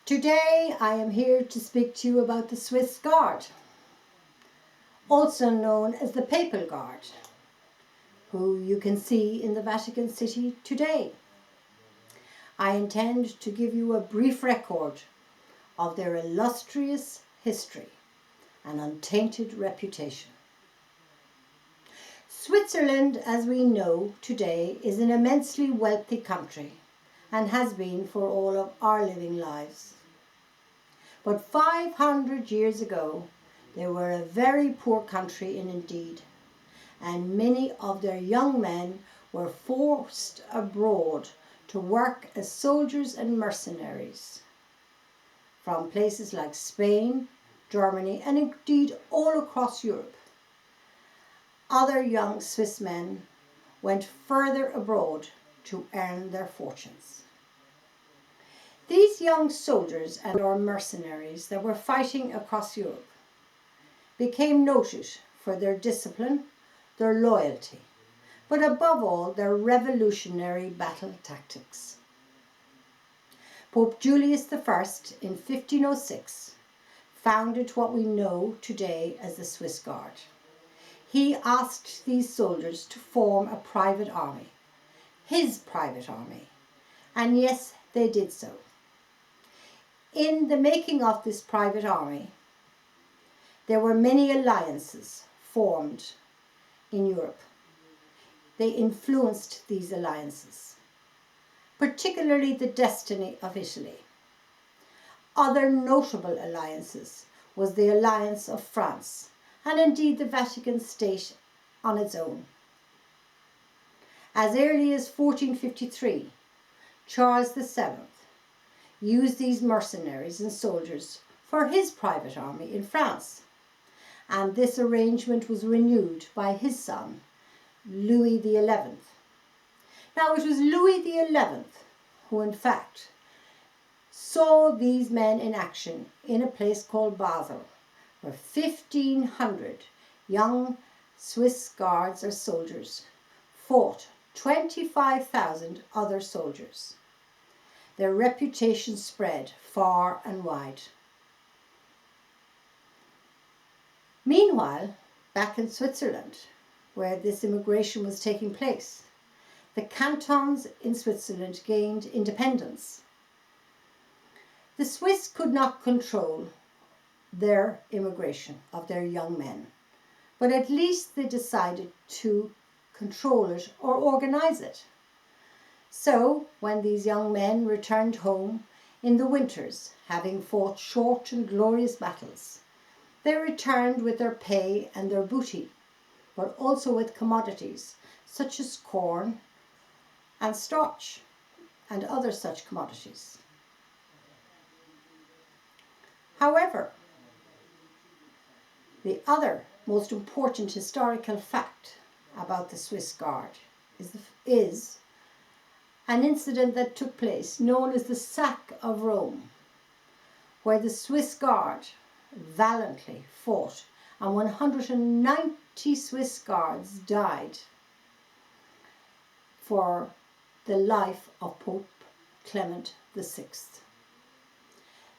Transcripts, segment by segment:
Today I am here to speak to you about the Swiss Guard, also known as the Papal Guard, who you can see in the Vatican City today. I intend to give you a brief record of their illustrious history and untainted reputation. Switzerland, as we know today, is an immensely wealthy country and has been for all of our living lives. But 500 years ago, they were a very poor country indeed, and many of their young men were forced abroad to work as soldiers and mercenaries from places like Spain, Germany, and indeed all across Europe. Other young Swiss men went further abroad to earn their fortunes. These young soldiers and or mercenaries that were fighting across Europe became noted for their discipline, their loyalty, but above all their revolutionary battle tactics. Pope Julius I in 1506 founded what we know today as the Swiss Guard. He asked these soldiers to form a private army, his private army, and yes, they did so. In the making of this private army, there were many alliances formed in Europe. They influenced these alliances, particularly the destiny of Italy. Other notable alliances was the alliance of France, and indeed the Vatican State on its own. As early as 1453, Charles VII used these mercenaries and soldiers for his private army in France, and this arrangement was renewed by his son, Louis XI. Now, it was Louis XI who, in fact, saw these men in action in a place called Basel, where 1,500 young Swiss guards or soldiers fought 25,000 other soldiers. Their reputation spread far and wide. Meanwhile, back in Switzerland, where this immigration was taking place, the cantons in Switzerland gained independence. The Swiss could not control their immigration of their young men, but at least they decided to control it or organize it. So, when these young men returned home in the winters, having fought short and glorious battles, they returned with their pay and their booty, but also with commodities such as corn and starch and other such commodities. However, the other most important historical fact about the Swiss Guard is an incident that took place known as the Sack of Rome, where the Swiss Guard valiantly fought and 190 Swiss guards died for the life of Pope Clement VI.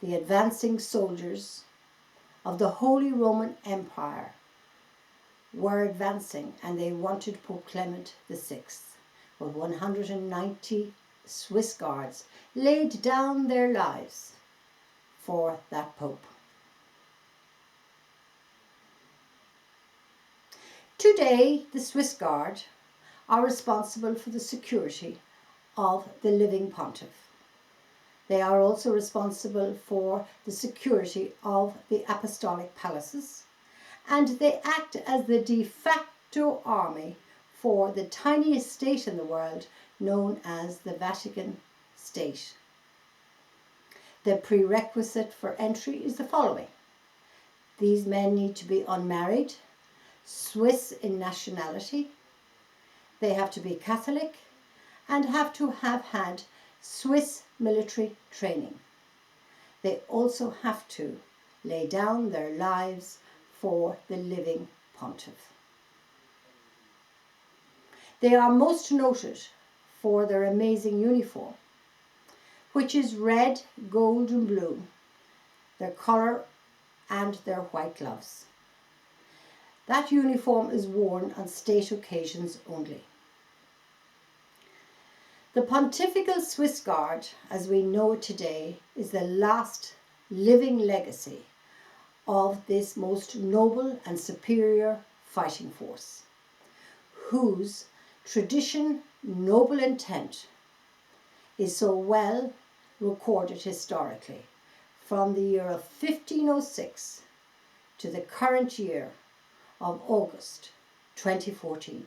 The advancing soldiers of the Holy Roman Empire were advancing, and they wanted Pope Clement VI. But 190 Swiss guards laid down their lives for that Pope. Today, the Swiss Guard are responsible for the security of the living pontiff. They are also responsible for the security of the apostolic palaces, and they act as the de facto army for the tiniest state in the world known as the Vatican State. The prerequisite for entry is the following. These men need to be unmarried, Swiss in nationality, they have to be Catholic, and have to have had Swiss military training. They also have to lay down their lives for the living pontiff. They are most noted for their amazing uniform, which is red, gold and blue, their colour and their white gloves. That uniform is worn on state occasions only. The Pontifical Swiss Guard, as we know it today, is the last living legacy of this most noble and superior fighting force, whose tradition, noble intent is so well recorded historically from the year of 1506 to the current year of August 2014.